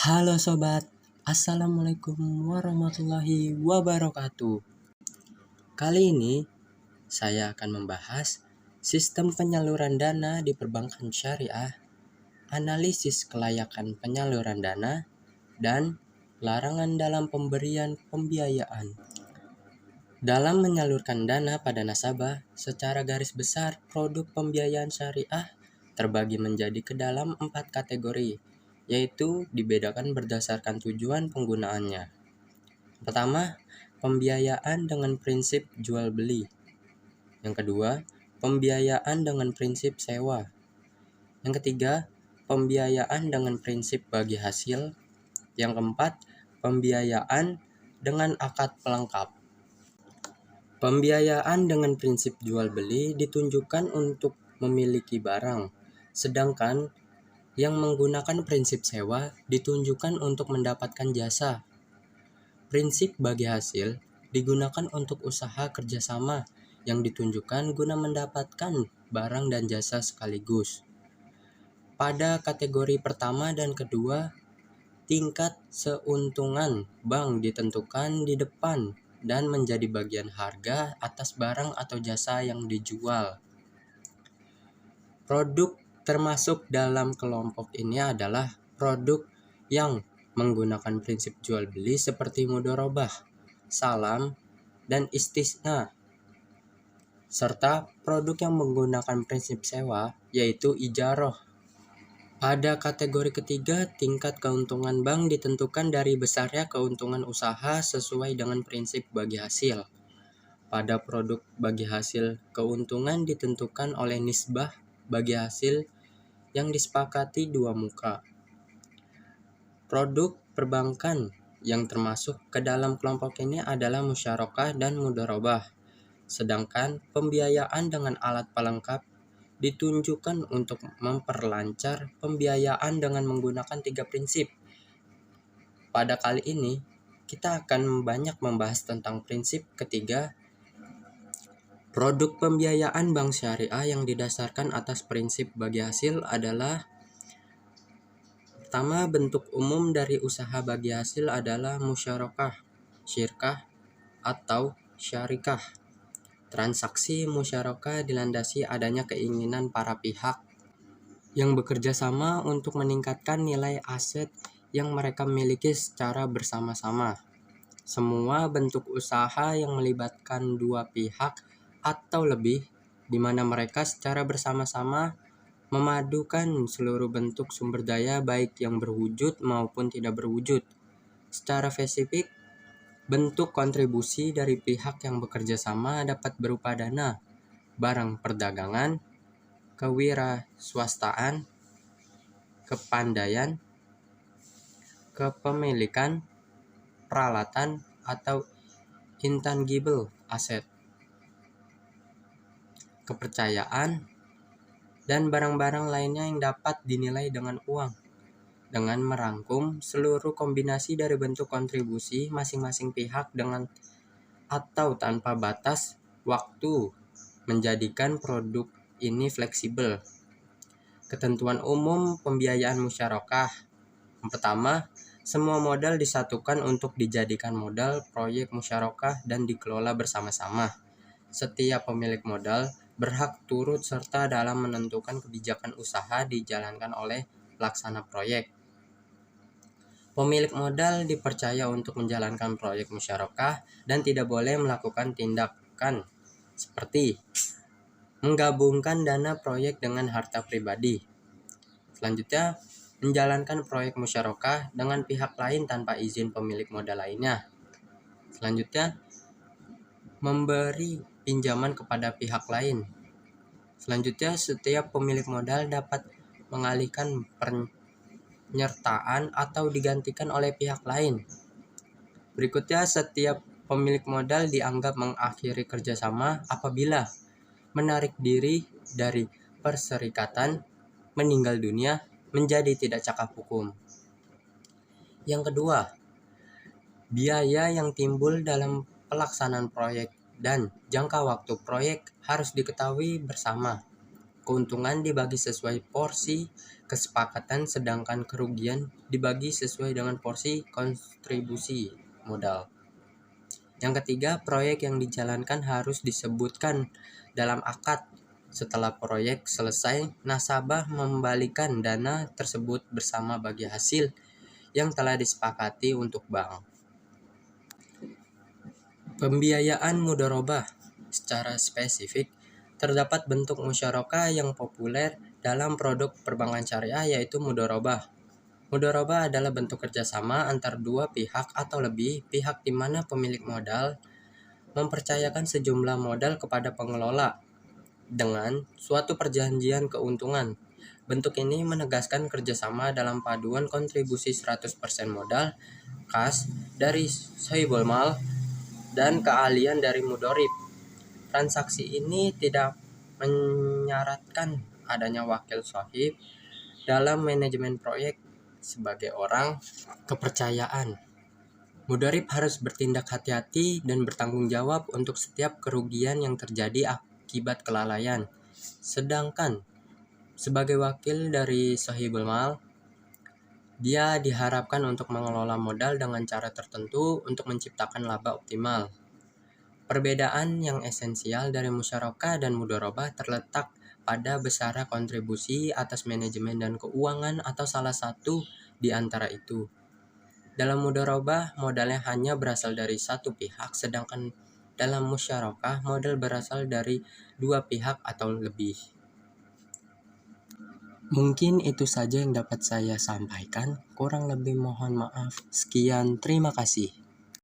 Halo sobat, Assalamualaikum warahmatullahi wabarakatuh. Kali ini saya akan membahas sistem penyaluran dana di perbankan syariah, analisis kelayakan penyaluran dana, dan larangan dalam pemberian pembiayaan. Dalam menyalurkan dana pada nasabah, secara garis besar produk pembiayaan syariah terbagi menjadi ke dalam 4 kategori, yaitu dibedakan berdasarkan tujuan penggunaannya. Pertama, pembiayaan dengan prinsip jual beli. Yang kedua, pembiayaan dengan prinsip sewa. Yang ketiga, pembiayaan dengan prinsip bagi hasil. Yang keempat, pembiayaan dengan akad pelengkap. Pembiayaan dengan prinsip jual beli ditunjukkan untuk memiliki barang, sedangkan yang menggunakan prinsip sewa ditunjukkan untuk mendapatkan jasa. Prinsip bagi hasil digunakan untuk usaha kerjasama yang ditunjukkan guna mendapatkan barang dan jasa sekaligus. Pada kategori pertama dan kedua, tingkat seuntungan bank ditentukan di depan dan menjadi bagian harga atas barang atau jasa yang dijual. Produk termasuk dalam kelompok ini adalah produk yang menggunakan prinsip jual beli seperti mudharabah, salam, dan istisna, serta produk yang menggunakan prinsip sewa yaitu ijarah. Pada kategori ketiga, tingkat keuntungan bank ditentukan dari besarnya keuntungan usaha sesuai dengan prinsip bagi hasil. Pada produk bagi hasil, keuntungan ditentukan oleh nisbah bagi hasil yang disepakati dua muka. Produk perbankan yang termasuk ke dalam kelompok ini adalah musyarakah dan mudharabah. Sedangkan pembiayaan dengan alat pelengkap ditunjukkan untuk memperlancar pembiayaan dengan menggunakan 3 prinsip. Pada kali ini, kita akan banyak membahas tentang prinsip ketiga, produk pembiayaan bank syariah yang didasarkan atas prinsip bagi hasil adalah: pertama, bentuk umum dari usaha bagi hasil adalah musyarakah, syirkah, atau syarikah. Transaksi musyarakah dilandasi adanya keinginan para pihak yang bekerja sama untuk meningkatkan nilai aset yang mereka miliki secara bersama-sama. Semua bentuk usaha yang melibatkan dua pihak atau lebih, di mana mereka secara bersama-sama memadukan seluruh bentuk sumber daya baik yang berwujud maupun tidak berwujud. Secara spesifik, bentuk kontribusi dari pihak yang bekerja sama dapat berupa dana, barang perdagangan, kewirausahaan, kepandaian, kepemilikan, peralatan, atau intangible asset, kepercayaan, dan barang-barang lainnya yang dapat dinilai dengan uang. Dengan merangkum seluruh kombinasi dari bentuk kontribusi masing-masing pihak dengan atau tanpa batas waktu menjadikan produk ini fleksibel. Ketentuan umum pembiayaan musyarakah. Yang pertama, semua modal disatukan untuk dijadikan modal proyek musyarakah dan dikelola bersama-sama. Setiap pemilik modal berhak turut serta dalam menentukan kebijakan usaha dijalankan oleh pelaksana proyek. Pemilik modal dipercaya untuk menjalankan proyek musyarakah dan tidak boleh melakukan tindakan seperti menggabungkan dana proyek dengan harta pribadi. Selanjutnya, menjalankan proyek musyarakah dengan pihak lain tanpa izin pemilik modal lainnya. Selanjutnya, memberi pinjaman kepada pihak lain. Selanjutnya, setiap pemilik modal dapat mengalihkan penyertaan atau digantikan oleh pihak lain. Berikutnya, setiap pemilik modal dianggap mengakhiri kerjasama apabila menarik diri dari perserikatan, meninggal dunia, menjadi tidak cakap hukum. Yang kedua, biaya yang timbul dalam pelaksanaan proyek dan jangka waktu proyek harus diketahui bersama. Keuntungan dibagi sesuai porsi kesepakatan, sedangkan kerugian dibagi sesuai dengan porsi kontribusi modal. Yang ketiga, proyek yang dijalankan harus disebutkan dalam akad. Setelah proyek selesai, nasabah membalikan dana tersebut bersama bagi hasil yang telah disepakati untuk bank. Pembiayaan mudharabah. Secara spesifik, terdapat bentuk musyarakah yang populer dalam produk perbankan syariah, yaitu mudharabah. Mudharabah adalah bentuk kerjasama antar dua pihak atau lebih pihak di mana pemilik modal mempercayakan sejumlah modal kepada pengelola dengan suatu perjanjian keuntungan. Bentuk ini menegaskan kerjasama dalam paduan kontribusi 100% modal kas dari sahibul mal dan keahlian dari mudharib. Transaksi ini tidak menyaratkan adanya wakil sahib dalam manajemen proyek sebagai orang kepercayaan. Mudharib harus bertindak hati-hati dan bertanggung jawab untuk setiap kerugian yang terjadi akibat kelalaian. Sedangkan sebagai wakil dari sahibul mal, dia diharapkan untuk mengelola modal dengan cara tertentu untuk menciptakan laba optimal. Perbedaan yang esensial dari musyarakah dan mudharabah terletak pada besarnya kontribusi atas manajemen dan keuangan atau salah satu di antara itu. Dalam mudharabah, modalnya hanya berasal dari satu pihak, sedangkan dalam musyarakah, modal berasal dari dua pihak atau lebih. Mungkin itu saja yang dapat saya sampaikan. Kurang lebih mohon maaf. Sekian, terima kasih.